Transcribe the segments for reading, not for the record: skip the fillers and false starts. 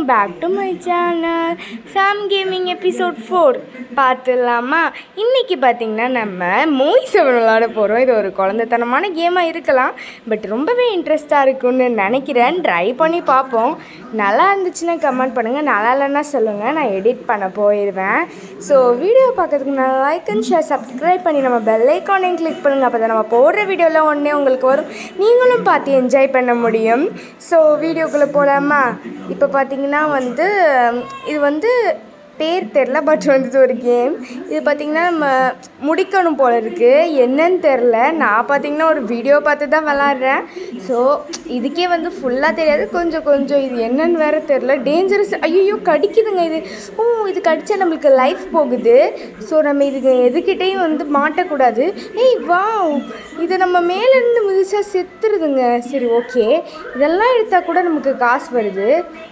Back to my channel Sam gaming episode 4 பார்த்துடலாமா? இன்றைக்கி பார்த்திங்கன்னா நம்ம மோய் 7 விளாட போகிறோம். இது ஒரு குழந்தைத்தனமான கேமாக இருக்கலாம், பட் ரொம்பவே இன்ட்ரெஸ்ட்டாக இருக்குன்னு நினைக்கிறேன். ட்ரை பண்ணி பார்ப்போம். நல்லா இருந்துச்சுன்னா கமெண்ட் பண்ணுங்கள், நல்லா இல்லைன்னா சொல்லுங்கள், நான் எடிட் பண்ண போயிடுவேன். ஸோ வீடியோ பார்க்கறதுக்கு நான் லைக் அண்ட் ஷேர் சப்ஸ்கிரைப் பண்ணி நம்ம பெல் ஐக்கானையும் கிளிக் பண்ணுங்கள். அப்போ தான் நம்ம போடுற வீடியோவில் ஒன்றே உங்களுக்கு வரும், நீங்களும் பார்த்து என்ஜாய் பண்ண முடியும். ஸோ வீடியோக்குள்ளே போகலாமா? இப்போ பார்த்தீங்கன்னா இது பேர் தெரில, பட் ஒரு கேம். இது பார்த்திங்கன்னா நம்ம முடிக்கணும் போல் இருக்குது, என்னன்னு தெரில. நான் பார்த்திங்கன்னா ஒரு வீடியோ பார்த்து தான் விளாட்றேன். ஸோ இதுக்கே ஃபுல்லாக தெரியாது, கொஞ்சம் இது என்னன்னு வேறு தெரில. டேஞ்சரஸ், ஐயோ கடிக்குதுங்க இது. இது கடித்தா நம்மளுக்கு லைஃப் போகுது. ஸோ நம்ம இதுக்கு எதுக்கிட்டையும் மாட்டக்கூடாது. வா, இது நம்ம மேலேருந்து மிதிச்சா செத்துருதுங்க. சரி, ஓகே, இதெல்லாம் எடுத்தால் கூட நமக்கு காசு வருது.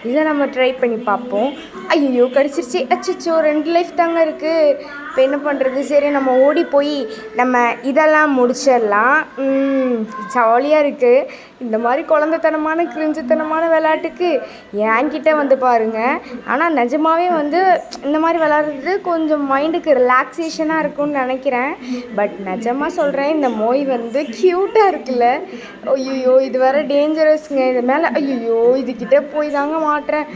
இதை நம்ம ட்ரை பண்ணி பார்ப்போம். ஐயோ கடிச்சிருச்சு, அச்சோ 2 லைஃப் தாங்க இருக்குது. இப்போ என்ன பண்ணுறது? சரி, நம்ம ஓடி போய் நம்ம இதெல்லாம் முடிச்சிடலாம். ஜாலியாக இருக்குது. இந்த மாதிரி குழந்தைத்தனமான கிரிஞ்சுத்தனமான விளையாட்டுக்கு என்கிட்ட பாருங்கள். ஆனால் நிஜமாகவே இந்த மாதிரி விளாட்றது கொஞ்சம் மைண்டுக்கு ரிலாக்ஸேஷனாக இருக்கும்னு நினைக்கிறேன். பட் நிஜமாக சொல்கிறேன், இந்த மோய் க்யூட்டாக இருக்குல்ல. ஐயோ இது வேறு டேஞ்சரஸ்ங்க. இது மேலே ஐயோ இதுக்கிட்ட போய் தாங்க மாட்டுறேன்.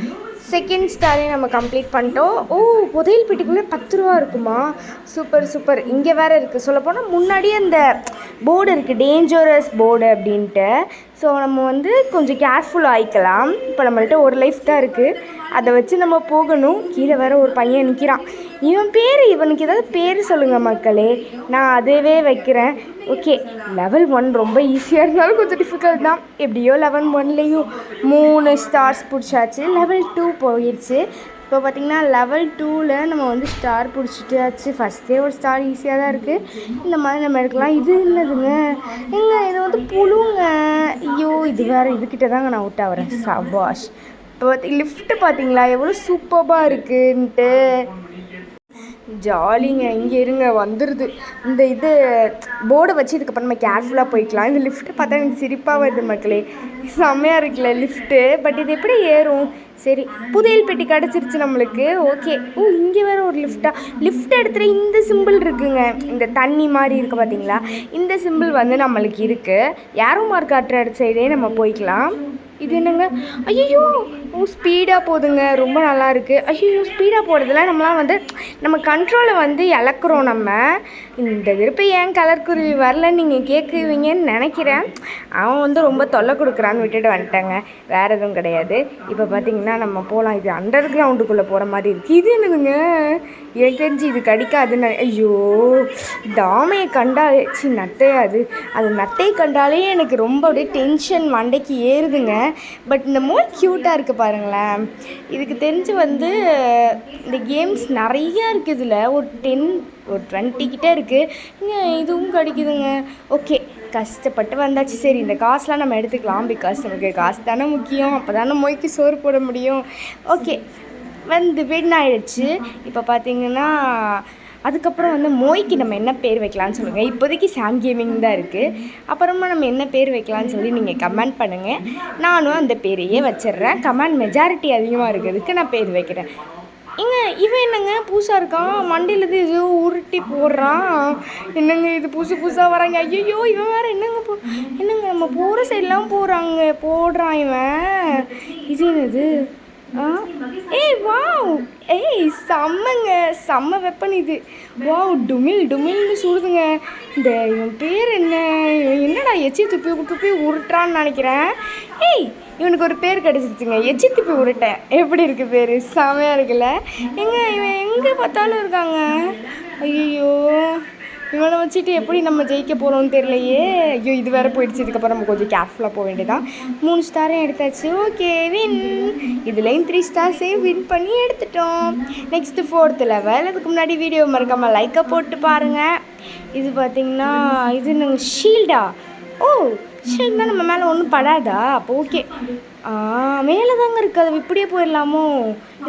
செகண்ட் ஸ்டாரையும் நம்ம கம்ப்ளீட் பண்ணிட்டோம். புதையல் பெட்டிக்குள்ளே 10 ரூபா இருக்குமா? சூப்பர். இங்கே வேறு இருக்குது. சொல்லப்போனால் முன்னாடியே அந்த போர்டு இருக்குது, டேஞ்சரஸ் போர்டு அப்படின்ட்டு. ஸோ நம்ம கொஞ்சம் கேர்ஃபுல் ஆகிக்கலாம். இப்போ நம்மள்ட்ட 1 லைஃப் தான் இருக்குது, அதை வச்சு நம்ம போகணும். கீழே வேறு ஒரு பையன் நிற்கிறான். இவனுக்கு ஏதாவது பேர் சொல்லுங்கள் மக்களே, நான் அதேவே வைக்கிறேன். ஓகே, லெவல் 1 ரொம்ப ஈஸியாக இருந்தாலும் கொஞ்சம் டிஃபிகல்ட் தான். எப்படியோ லெவல் 1லேயும் 3 ஸ்டார்ஸ் பிடிச்சாச்சு. லெவல் 2 போயிடுச்சு. இப்போ பார்த்திங்கன்னா லெவல் 2ல் நம்ம ஸ்டார் பிடிச்சிட்டாச்சு. ஃபஸ்ட்டே ஒரு ஸ்டார் ஈஸியாக தான் இருக்குது. இந்த மாதிரி நம்ம எடுக்கலாம். இது என்னதுங்க? இது புழுங்க. ஐயோ இது வேறு, இதுக்கிட்ட தாங்க நான் அவுட் ஆகிறேன். சபாஷ். இப்போ லிஃப்ட்டு பார்த்தீங்களா எவ்வளோ சூப்பராக இருக்குன்ட்டு. ஜாலிங்க. இங்கே இருங்க, வந்துடுது. இது போர்டை வச்சு இதுக்கப்புறம் நம்ம கேர்ஃபுல்லாக போய்க்கலாம். இந்த லிஃப்ட்டு பார்த்தா எனக்கு சிரிப்பாக வருது மக்களே. செம்மையாக இருக்குல்ல லிஃப்ட்டு. பட் இது எப்படி ஏறும்? சரி, புதையல் பெட்டி கிடச்சிருச்சு நம்மளுக்கு. ஓகே. இங்கே வேறு ஒரு லிஃப்ட் எடுத்துகிட்டு இந்த சிம்பிள் இருக்குங்க. இந்த தண்ணி மாதிரி இருக்குது பார்த்தீங்களா? இந்த சிம்பிள் நம்மளுக்கு இருக்குது. யாரோ மார்க் காட்டுற சைடே நம்ம போய்க்கலாம். இது என்னங்க? ஐயோ ஸ்பீடாக போகுதுங்க, ரொம்ப நல்லா இருக்குது. ஐயோ ஸ்பீடாக போகிறதுல நம்மளாம் நம்ம கண்ட்ரோலை இழக்கிறோம். நம்ம இந்த திருப்பி ஏன் கலர் குருவி வரலன்னு நீங்கள் கேட்குவீங்கன்னு நினைக்கிறேன். அவன் ரொம்ப தொல்லை கொடுக்குறான்னு விட்டுட்டு வந்துட்டாங்க, வேறு எதுவும் கிடையாது. இப்போ பார்த்திங்கன்னா நம்ம போகலாம். இது அண்டர் கிரவுண்டுக்குள்ளே போகிற மாதிரி இருக்குது. இது என்னதுங்க? எனக்கு தெரிஞ்சு இது கடிக்காதுன்னு. ஐயோ தாமையை கண்டாலே நட்டையாது, அது நட்டையை கண்டாலே எனக்கு ரொம்ப அப்படியே டென்ஷன் மண்டைக்கு ஏறுதுங்க. பட் இந்த மோய் க்யூட்டாக இருக்குது பாருங்களேன். இதுக்கு தெரிஞ்சு இந்த கேம்ஸ் நிறையா இருக்குது. இதில் ஒரு 20 கிட்டே இருக்குது. இதுவும் கிடைக்குதுங்க. ஓகே, கஷ்டப்பட்டு வந்தாச்சு. சரி, இந்த காசுலாம் நம்ம எடுத்துக்கலாம். பிகாஸ் நமக்கு காசு தானே முக்கியம். அப்போ தானே மோய்க்கு சோறு போட முடியும். ஓகே, வின் ஆயிடுச்சு. இப்போ பார்த்தீங்கன்னா அதுக்கப்புறம் மோய்க்கு நம்ம என்ன பேர் வைக்கலான்னு சொல்லுங்கள். இப்போதைக்கு சாம் கேமிங் தான் இருக்குது. அப்புறமா நம்ம என்ன பேர் வைக்கலான்னு சொல்லி நீங்கள் கமெண்ட் பண்ணுங்கள். நானும் அந்த பேரையே வச்சிடுறேன். கமெண்ட் மெஜாரிட்டி அதிகமாக இருக்கிறதுக்கு நான் பேர் வைக்கிறேன். இவன் என்னங்க புதுசாக இருக்கான்? மண்டியில் ஏதோ உருட்டி போடுறான். என்னங்க இது புதுசாக வராங்க? ஐயோ இவன் வேறு என்னங்க நம்ம போகிற சைட்லாம் போடுறான் இவன். இது என்னது? வாவ், செம்மங்க, செம்ம வெப்பன் இது. வாவ், டுமில்னு சுடுதுங்க. இவன் பேர் என்ன? இவன் என்னடா எச்சி துப்பி உருட்டுறான்னு நினைக்கிறேன். இவனுக்கு ஒரு பேர் கிடச்சிருச்சுங்க, எச்சி துப்பி உருட்டேன். எப்படி இருக்குது பேர்? செம்மையாக இருக்குல்ல. இவன் எங்கே பார்த்தாலும் இருக்காங்க. ஐயோ இவனை வச்சுட்டு எப்படி நம்ம ஜெயிக்க போகிறோம்னு தெரியலையே. ஐயோ இது வேறு போயிடுச்சு. இதுக்கப்புறம் நம்ம கொஞ்சம் கேர்ஃபுல்லாக போக வேண்டியதான். 3 ஸ்டாரையும் எடுத்தாச்சு. Okay, win. இதுலேயும் 3 ஸ்டார்ஸையும் வின் பண்ணி எடுத்துட்டோம். Next 4th level. அதுக்கு முன்னாடி வீடியோ மறக்காமல் லைக்கை போட்டு பாருங்கள். இது பார்த்திங்கன்னா இது நாங்கள் ஷீல்டா? ஷீல்ட்னா நம்ம மேலே ஒன்றும் படாதா? அப்போ ஓகே. மேலே தாங்க இருக்குது, அது இப்படியே போயிடலாமோ?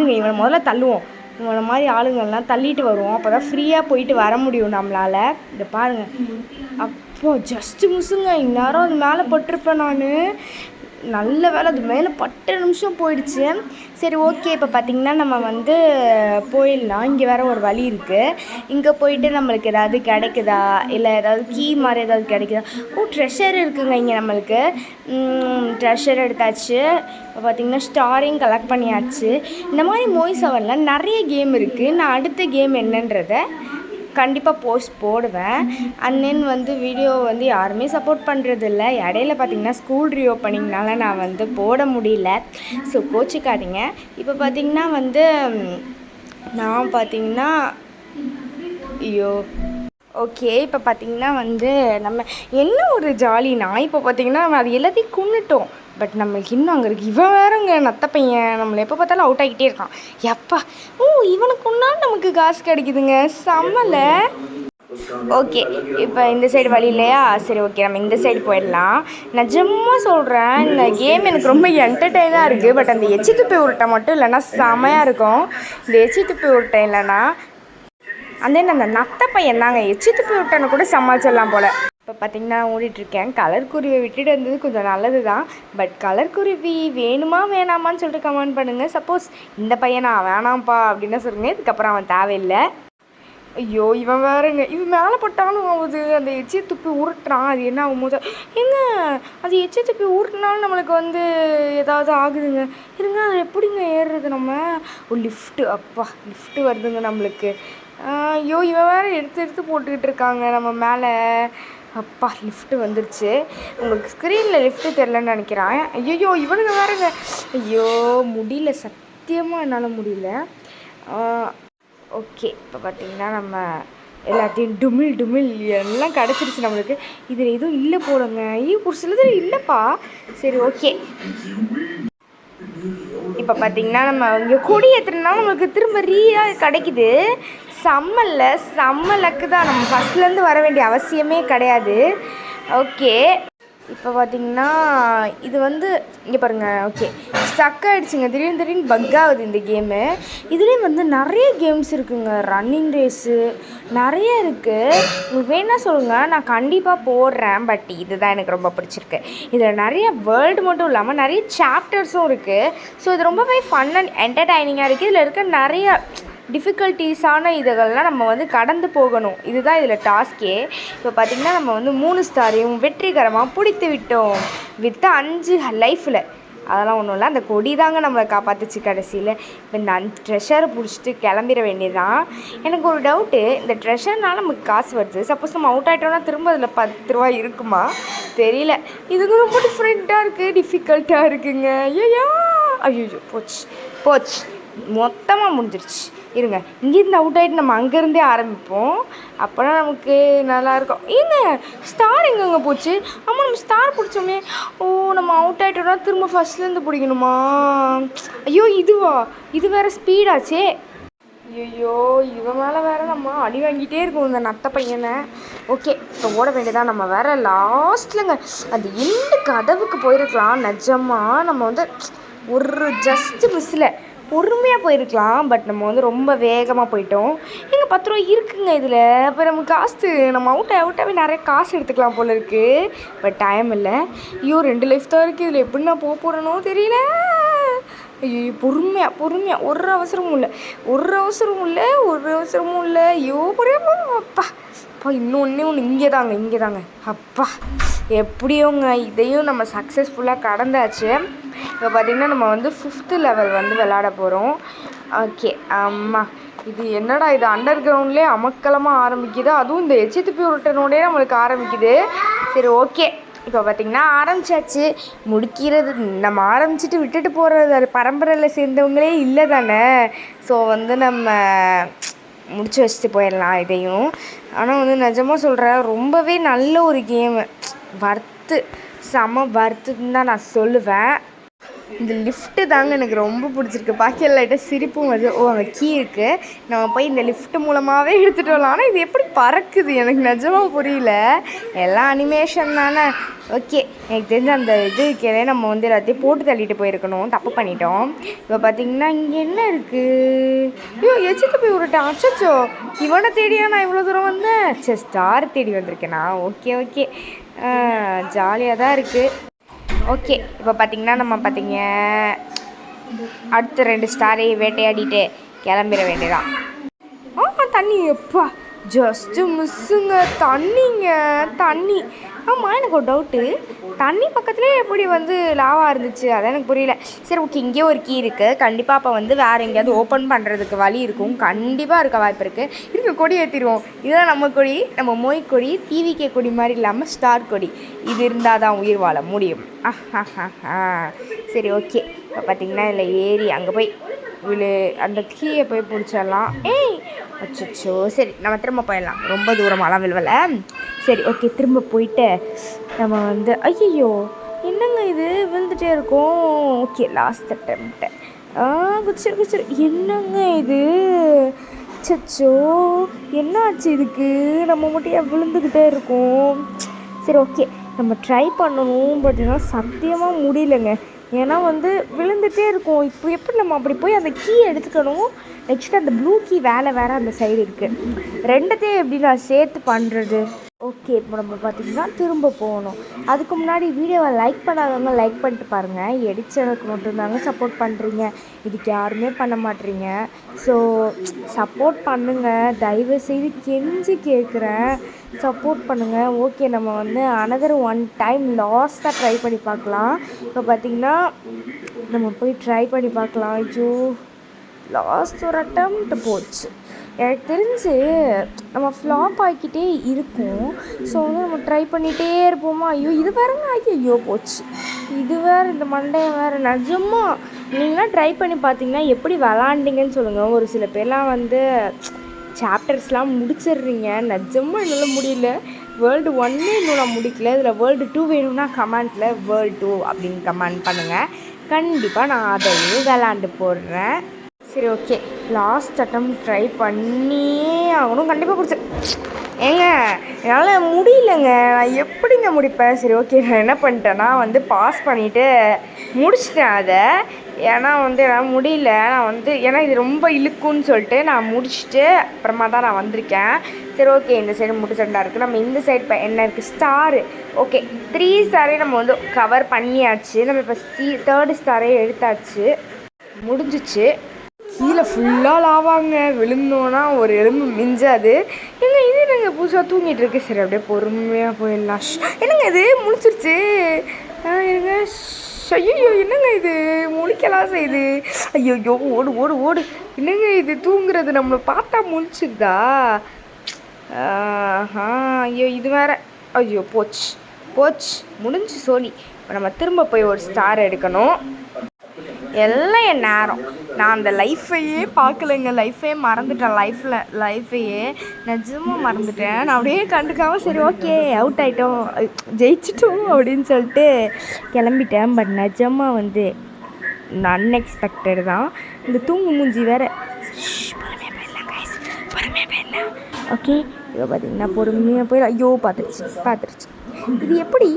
இவனை முதல்ல தள்ளுவோம். இவனை மாதிரி ஆளுங்கள்லாம் தள்ளிட்டு வருவோம். அப்போ தான் ஃப்ரீயாக போயிட்டு வர முடியும் நம்மளால். இதை பாருங்கள். அப்போ ஜஸ்ட்டு மிஸ்ஸுங்க, இந்நேரம் அது மேலே பட்டிருப்பேன் நான். நல்ல வேலை அது மேலே 10 நிமிஷம் போயிடுச்சு. சரி ஓகே, இப்போ பார்த்திங்கன்னா நம்ம வந்து போயிடலாம். இங்கே வேறு ஒரு வழி இருக்குது. இங்கே போயிட்டு நம்மளுக்கு ஏதாவது கிடைக்குதா, இல்லை ஏதாவது கீ மாதிரி ஏதாவது கிடைக்குதா. ட்ரெஷர் இருக்குங்க இங்கே நம்மளுக்கு. ட்ரெஷர் எடுத்தாச்சு. இப்போ பார்த்திங்கன்னா ஸ்டாரையும் கலெக்ட் பண்ணியாச்சு. இந்த மாதிரி மொய் 7ல் நிறைய கேம் இருக்குது. நான் அடுத்த கேம் என்னன்றதை கண்டிப்பாக போஸ்ட் போடுவேன். அண்ட் தென் வந்து வீடியோ வந்து யாருமே சப்போர்ட் பண்ணுறதில்ல. இடையில பார்த்திங்கன்னா ஸ்கூல் ரீஓப்பனிங்னால நான் வந்து போட முடியல. ஸோ கோச்சிக்காதீங்க. இப்போ பார்த்திங்கன்னா வந்து நான் பார்த்திங்கன்னா ஓகே, இப்போ பார்த்திங்கன்னா வந்து நம்ம என்ன ஒரு ஜாலினா, இப்போ பார்த்திங்கன்னா நம்ம அது எல்லாத்தையும் கொண்டுட்டோம். பட் நம்மளுக்கு இன்னும் அங்கே இருக்குது. இவன் வேறுங்க நத்த பையன், நம்மளை எப்போ பார்த்தாலும் அவுட் ஆகிட்டே இருக்கான். எப்பா இவனுக்கு ஒன்றாலும் நமக்கு காசு கிடைக்குதுங்க, செம்மலை. ஓகே, இப்போ இந்த சைடு வழி இல்லையா? சரி ஓகே, நம்ம இந்த சைடு போயிடலாம். நிஜமாக சொல்கிறேன், இந்த கேம் எனக்கு ரொம்ப என்டர்டெயினாக இருக்குது. பட் அந்த எச்சி துப்பி உருட்டை மட்டும் இல்லைன்னா செமையாக இருக்கும். இந்த எச்சி துப்பி உருட்டை இல்லைன்னா அந்த நத்த பையன் தாங்க எச்சி துப்பி விட்டனை கூட சமாளிச்சிடலாம் போல். இப்போ பார்த்திங்கன்னா ஓடிட்டுருக்கேன். கலர் குருவியை விட்டுட்டு வந்தது கொஞ்சம் நல்லது தான். பட் கலர் குருவி வேணுமா வேணாமான்னு சொல்லிட்டு கமெண்ட் பண்ணுங்கள். சப்போஸ் இந்த பையனா வேணாம்ப்பா அப்படின்னு சொல்லுங்கள். இதுக்கப்புறம் அவன் தேவையில்லை. ஐயோ இவன் வேறுங்க, இவன் மேலே பட்டாலும் ஆகுது. அந்த எச்சி துப்பி உருட்டுறான். அது என்ன ஆகும்போது அது எச்சி துப்பி உருட்டினாலும் நம்மளுக்கு வந்து ஏதாவது ஆகுதுங்க. இருங்க, அது எப்படிங்க ஏறுறது நம்ம? லிஃப்ட்டு, அப்பா லிஃப்ட்டு வருதுங்க நம்மளுக்கு. ஐயோ இவன் வேறு எடுத்து போட்டுக்கிட்டு இருக்காங்க நம்ம மேலே. அப்பா லிஃப்ட்டு வந்துடுச்சு. உங்களுக்கு ஸ்க்ரீனில் லிஃப்ட்டு தெரிலன்னு நினைக்கிறேன். ஐயோ இவனுங்க வேறுங்க. ஐயோ முடியல, சத்தியமாக என்னால் முடியல. ஓகே, இப்போ பார்த்திங்கன்னா நம்ம எல்லாத்தையும் டுமில் எல்லாம் கிடச்சிருச்சு நம்மளுக்கு. இதில் எதுவும் இல்லை போடுங்க. ஒரு சிலது இல்லைப்பா. சரி ஓகே, இப்போ பார்த்திங்கன்னா நம்ம இங்கே கொடி ஏற்றுனாலும் நம்மளுக்கு திரும்ப கிடைக்குது. செம்மலுக்கு தான். நம்ம ஃபஸ்ட்லேருந்து வர வேண்டிய அவசியமே கிடையாது. ஓகே, இப்போ பார்த்திங்கன்னா இது வந்து இங்கே பாருங்கள். ஓகே, ஸ்டக் ஆகிடுச்சுங்க. திடீர்னு பக் ஆகுது இந்த கேமு. இதுலேயும் வந்து நிறைய கேம்ஸ் இருக்குதுங்க. ரன்னிங் ரேஸு நிறைய இருக்குது. உங்களுக்கு வேணா சொல்லுங்கள், நான் கண்டிப்பாக போடுறேன். பட் இதுதான் எனக்கு ரொம்ப பிடிச்சிருக்கு. இதில் நிறைய வேர்ல்டு மட்டும் இல்லாமல் நிறைய சாப்டர்ஸும் இருக்குது. ஸோ இது ரொம்பவே ஃபன் அண்ட் என்டர்டைனிங்காக இருக்குது. இதில் இருக்க நிறைய டிஃபிகல்ட்டிஸான இதுகள்லாம் நம்ம வந்து கடந்து போகணும். இதுதான் இதில் டாஸ்கே. இப்போ பார்த்திங்கன்னா நம்ம வந்து 3 ஸ்டாரையும் வெற்றிகரமாக பிடித்து விட்டோம். வித் 5 லைஃப்பில். அதெல்லாம் ஒன்றும் இல்லை, அந்த கொடி தாங்க நம்மளை காப்பாற்றுச்சு கடைசியில். இப்போ இந்த ட்ரெஷரை பிடிச்சிட்டு கிளம்பிட வேண்டியதான். எனக்கு ஒரு டவுட்டு, இந்த ட்ரெஷர்னால் நமக்கு காசு வருது. சப்போஸ் நம்ம அவுட் ஆகிட்டோம்னா திரும்ப அதில் 10 ரூபா இருக்குமா தெரியல. இதுக்கு ரொம்ப டிஃப்ரெண்ட்டாக இருக்குது, டிஃபிகல்ட்டாக இருக்குங்க. ஐயோ போச்சு மொத்தமாக முடிஞ்சிருச்சு. இருங்க, இங்கேருந்து அவுட் ஆகிட்டு நம்ம அங்கேருந்தே ஆரம்பிப்போம். அப்போனா நமக்கு நல்லாயிருக்கும். ஸ்டார் எங்கெங்க போச்சு? ஆமாம், நம்ம ஸ்டார் பிடிச்சோமே. நம்ம அவுட் ஆகிட்டோம்னா திரும்ப ஃபஸ்ட்லேருந்து பிடிக்கணுமா? ஐயோ இது வேறு ஸ்பீடாச்சே. ஐயோ இவன் மேலே வேறு நம்ம அடி வாங்கிட்டே இருக்கோம் இந்த நத்த பையனை. ஓகே, இப்போ ஓட வேண்டியதான். நம்ம வேறு லாஸ்ட்லங்க அந்த எண்டு கதவுக்கு போயிருக்கலாம். நிஜமாக நம்ம வந்து ஒரு ஜஸ்ட் மிஸ்ஸில் பொறுமையாக போயிருக்கலாம். பட் நம்ம வந்து ரொம்ப வேகமாக போயிட்டோம். 10 ரூபா இருக்குங்க இதில். இப்போ நம்ம காசு நம்ம அவுட்டாகவே நிறைய காசு எடுத்துக்கலாம் போல் இருக்குது. பட் டைம் இல்லை. 2 லைஃப் தான் இருக்குது. இதில் எப்படி நான் போகிறேனோ தெரியல. ஐயோ பொறுமையாக ஒரு அவசரமும் இல்லை. அப்பா இன்னொன்று இங்கே தாங்க. அப்பா எப்படியோங்க இதையும் நம்ம சக்ஸஸ்ஃபுல்லாக கடந்தாச்சு. இப்போ பார்த்திங்கன்னா நம்ம வந்து 5th லெவல் வந்து விளாட போகிறோம். ஓகே, இது என்னடா இது அண்டர் கிரவுண்ட்லேயே அமக்கலமாக ஆரம்பிக்குது. அதுவும் இந்த எச்சி துப்பி உருட்டனோடே நம்மளுக்கு ஆரம்பிக்குது. சரி ஓகே, இப்போ பார்த்திங்கன்னா ஆரம்பிச்சாச்சு. முடிக்கிறது நம்ம ஆரம்பிச்சுட்டு விட்டுட்டு போகிறது அது பரம்பரையில் சேர்ந்தவங்களே இல்லை தானே. ஸோ வந்து நம்ம முடிச்சு வச்சுட்டு போயிடலாம் இதையும். ஆனால் வந்து நிஜமாக சொல்கிறேன், ரொம்பவே நல்ல ஒரு கேமு. செம வர்த்துன்னு தான் நான் சொல்லுவேன். இந்த லிஃப்ட்டு தாங்க எனக்கு ரொம்ப பிடிச்சிருக்கு. பாக்கி லைட்டாக சிரிப்பும் வருது. அங்கே கீ இருக்குது, நம்ம போய் இந்த லிஃப்ட் மூலமாகவே எடுத்துகிட்டு வரலாம். ஆனால் இது எப்படி பறக்குது எனக்கு நிஜமாக புரியல. எல்லாம் அனிமேஷன் தானே. ஓகே, எனக்கு தெரிஞ்ச அந்த இதுக்கே நம்ம வந்து எல்லாத்தையும் போட்டு தள்ளிட்டு போயிருக்கணும். தப்பு பண்ணிட்டோம். இப்போ பார்த்திங்கன்னா இங்கே என்ன இருக்குது? எச்சிட்டு போய் விட்டுட்டேன். அச்சோ, இவனை தேடியா நான் இவ்வளோ தூரம் வந்தேன்? ஸ்டார் தேடி வந்திருக்கேனா? ஓகே ஜாலியாக தான் இருக்குது. ஓகே இப்போ பார்த்திங்கன்னா நம்ம அடுத்த 2 ஸ்டாரையும் வேட்டையாடிட்டு கிளம்பிட வேண்டியதான். தண்ணி எப்பா ஜஸ்ட்டு மிஸ்ஸுங்க, தண்ணி. ஆமாம், எனக்கு ஒரு டவுட்டு, தண்ணி பக்கத்துலேயே எப்படி வந்து லாவா இருந்துச்சு? அதான் எனக்கு புரியல. சரி ஓகே, இங்கேயே ஒரு கீ இருக்குது. கண்டிப்பாக அப்போ வந்து வேறு எங்கேயாவது ஓப்பன் பண்ணுறதுக்கு வழி இருக்கும், கண்டிப்பாக இருக்க வாய்ப்பு இருக்குது. கொடி ஏற்றிடுவோம். இதுதான் நம்ம கொடி, நம்ம மொய் கொடி, டிவிகே கொடி மாதிரி இல்லாமல் ஸ்டார் கொடி. இது இருந்தால் தான் உயிர் வாழ முடியும். சரி ஓகே, இப்போ பார்த்திங்கன்னா இதில் ஏறி அங்கே போய் அந்த கீயை போய் பிடிச்சிடலாம். அச்சோ, சரி நம்ம திரும்ப போயிடலாம், ரொம்ப தூரமாலாம் விழுவலை. சரி ஓகே, திரும்ப போயிட்டு நம்ம வந்து ஐயோ என்னங்க இது விழுந்துட்டே இருக்கோம். Okay, last attempt. குச்சிரு என்னங்க இது? சச்சோ, என்ன ஆச்சு இதுக்கு? நம்ம மட்டும் விழுந்துக்கிட்டே இருக்கோம். சரி ஓகே, நம்ம ட்ரை பண்ணணும், பட் ஆனால் சத்தியமாக முடியலைங்க. ஏன்னா வந்து விழுந்துகிட்டே இருக்கும். இப்போ எப்படி நம்ம அப்படி போய் அந்த கீ எடுத்துக்கணும்? நெக்ஸ்ட் அந்த ப்ளூ கீ வேறு அந்த சைடு இருக்குது. ரெண்டத்தையும் எப்படி நான் சேர்த்து பண்ணுறது? ஓகே, இப்போ நம்ம பார்த்திங்கன்னா திரும்ப போகணும். அதுக்கு முன்னாடி வீடியோவை லைக் பண்ணாதவங்க லைக் பண்ணிட்டு பாருங்கள். எடிச்சனுக்கு மட்டும்தாங்க சப்போர்ட் பண்ணுறீங்க, இதுக்கு யாருமே பண்ண மாட்டீங்க. ஸோ சப்போர்ட் பண்ணுங்கள், தயவுசெய்து கெஞ்சி கேட்குறேன், சப்போர்ட் பண்ணுங்கள். ஓகே, நம்ம வந்து another 1 டைம் லாஸ்ட்டாக ட்ரை பண்ணி பார்க்கலாம். இப்போ பார்த்திங்கன்னா நம்ம போய் ட்ரை பண்ணி பார்க்கலாம். ஐயோ, லாஸ்ட் ஒரு அட்டெம்ப்ட் போச்சு. எனக்கு தெரிஞ்சு நம்ம ஃப்ளாப் ஆகிக்கிட்டே இருக்கும். ஸோ வந்து நம்ம ட்ரை பண்ணிகிட்டே இருப்போமா? ஐயோ இது வேறுங்க, ஐயோ போச்சு. இது வேறு, இந்த மண்டையை வேறு. நிஜமா நீங்களாம் ட்ரை பண்ணி பார்த்தீங்கன்னா எப்படி விளாண்டிங்கன்னு சொல்லுங்கள். ஒரு சில பேர்லாம் வந்து சாப்டர்ஸ்லாம் முடிச்சிடுறீங்க. நிஜமாக என்னால் முடியல. வேர்ல்டு 1 இன்னும் நான் முடிக்கல. இதில் வேர்ல்டு 2 வேணும்னா கமெண்ட்டில் வேர்ல்டு 2 அப்படின்னு கமெண்ட் பண்ணுங்கள். கண்டிப்பாக நான் அதையும் விளாண்டு போடுறேன். சரி ஓகே, லாஸ்ட் அட்டெம்ப்ட் ட்ரை பண்ணியே ஆகணும், கண்டிப்பாக பிடிச்சி. ஏங்க என்னால் முடியலைங்க, நான் எப்படிங்க முடிப்பேன்? சரி ஓகே, நான் என்ன பண்ணிட்டேன்னா வந்து பாஸ் பண்ணிவிட்டு முடிச்சிட்டேன் அதை. ஏன்னா வந்து என்னால் முடியல, நான் வந்து ஏன்னா இது ரொம்ப இழுக்குன்னு சொல்லிட்டு நான் முடிச்சுட்டு அப்புறமா தான் நான் வந்திருக்கேன். சரி ஓகே, இந்த சைடு முடிச்சுட்டா இருக்குது. நம்ம இந்த சைடு என்ன இருக்குது? ஸ்டாரு. ஓகே, 3 ஸ்டாரே நம்ம வந்து கவர் பண்ணியாச்சு. நம்ம இப்போ 3rd ஸ்டாரே எடுத்தாச்சு, முடிஞ்சிச்சு. கீழே ஃபுல்லாக லாவாங்க, விழுந்தோன்னா ஒரு எலும்பு மிஞ்சாது. இது என்னங்க புதுசாக தூங்கிட்டு இருக்கு? சரி அப்படியே பொறுமையாக போயிடலாம். என்னங்க இது முழிச்சிருச்சு? இருங்க. ஐயோ என்னங்க இது முழிக்கலாம் செய்யுது? ஐயோ ஓடு. என்னங்க இது தூங்குறது நம்மளை பார்த்தா முழிச்சுதா? ஐயோ இது வேற. ஐயோ போச்சு முடிஞ்சு சோழி. இப்போ நம்ம திரும்ப போய் ஒரு ஸ்டார் எடுக்கணும். எல்லாம் என் நேரம். நான் அந்த லைஃப்பையே பார்க்கலைங்க, லைஃபே மறந்துட்டேன். லைஃபையே நிஜமாக மறந்துட்டேன். நான் அப்படியே கண்டுக்காமல் சரி ஓகே அவுட் ஆகிட்டோம், ஜெயிச்சிட்டோம் அப்படின்னு சொல்லிட்டு கிளம்பிட்டேன். பட் நிஜமாக வந்து அன்எக்ஸ்பெக்டட் தான். இந்த தூங்கு மூஞ்சி வேறு. பொறுமையாக போயிடலாம். ஓகே, இப்போ பார்த்தீங்கன்னா பொறுமையாக போயிடலாம். ஐயோ பார்த்துருச்சு. இது எப்படி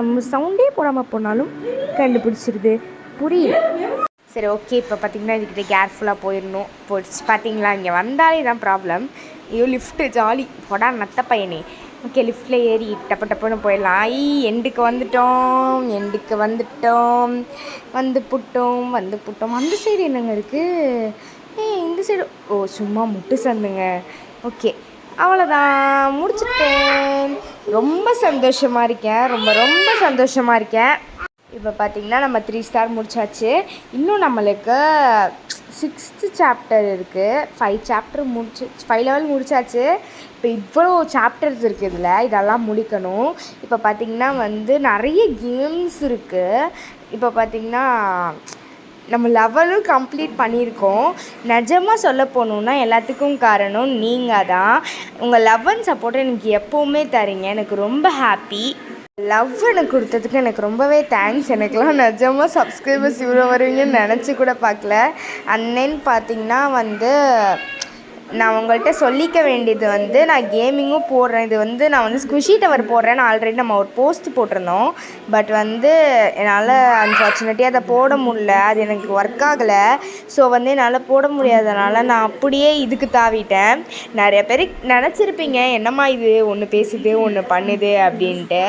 நம்ம சவுண்டே போடாமல் போனாலும் கண்டுபிடிச்சிருது, புரியல. சரி ஓகே, இப்போ பார்த்திங்கன்னா இதுக்கிட்ட கேர்ஃபுல்லாக போயிடுச்சு. பார்த்தீங்களா, இங்கே வந்தாலே தான் ப்ராப்ளம். ஐயோ லிஃப்ட்டு ஜாலி, போடா நத்த பையனே. ஓகே, லிஃப்ட்டில் ஏறி டப்புன்னு போயிடலாம். எண்டுக்கு வந்துட்டோம். வந்து புட்டோம். அந்த சைடு என்னங்க இருக்குது? இந்த சைடு சும்மா முட்டு சந்துங்க. ஓகே, அவ்வளோதான், முடிச்சுட்டேன். ரொம்ப சந்தோஷமாக இருக்கேன். இப்போ பார்த்திங்கன்னா நம்ம 3 ஸ்டார் முடிச்சாச்சு. இன்னும் நம்மளுக்கு 6th சாப்டர் இருக்குது. 5 லெவல் முடிச்சாச்சு. இப்போ இவ்வளோ சாப்டர்ஸ் இருக்குது, இதெல்லாம் முடிக்கணும். இப்போ பார்த்திங்கன்னா வந்து நிறைய கேம்ஸ் இருக்குது. இப்போ பார்த்திங்கன்னா நம்ம லெவலும் கம்ப்ளீட் பண்ணியிருக்கோம். நிஜமாக சொல்ல போகணுன்னா எல்லாத்துக்கும் காரணம் நீங்கள் தான். உங்கள் லவ் அண்ட் சப்போர்ட்டை எனக்கு எப்போவுமே தரீங்க, எனக்கு ரொம்ப ஹாப்பி. லவ் எனக்கு கொடுத்ததுக்கு எனக்கு ரொம்பவே தேங்க்ஸ். எனக்குலாம் நிஜமாக சப்ஸ்கிரைபர்ஸ் இவ்வளோ வருவீங்கன்னு நினச்சி கூட பார்க்கல. அண்ணன் பார்த்திங்கன்னா வந்து நான் உங்கள்கிட்ட சொல்லிக்க வேண்டியது வந்து நான் கேமிங்கும் போடுறேன். இது வந்து நான் வந்து ஸ்குஷி டவர் போடுறேன்னு ஆல்ரெடி நம்ம ஒரு போஸ்ட் போட்டிருந்தோம். பட் வந்து என்னால் அன்ஃபார்ச்சுனேட்லி அதை போட முடில. அது எனக்கு ஒர்க் ஆகலை. ஸோ வந்து என்னால் போட முடியாதனால நான் அப்படியே இதுக்கு தாவிட்டேன். நிறைய பேர் நினச்சிருப்பீங்க என்னம்மா இது ஒன்று பேசுது ஒன்று பண்ணுது அப்படின்ட்டு.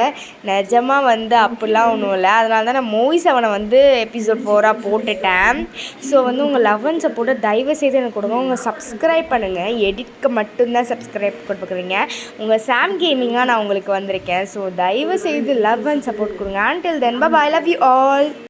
நிஜமாக வந்து அப்படிலாம் ஒன்றும் இல்லை. அதனால தான் நான் மூவி 7 வந்து எபிசோட் 4 போட்டுட்டேன். ஸோ வந்து உங்கள் லவ் அண்ட் சப்போர்ட்டை தயவு செய்து எனக்கு கொடுங்க. உங்கள் சப்ஸ்கிரைப் பண்ணுங்கள். எடிட்க்கு மட்டும்தான் சப்ஸ்கிரைப் கொடுக்குறீங்க. உங்கள் சாம் கேமிங்காக நான் உங்களுக்கு வந்திருக்கேன். ஸோ தயவு செய்து லவ் அண்ட் சப்போர்ட் கொடுங்க. until then bye bye, love you all.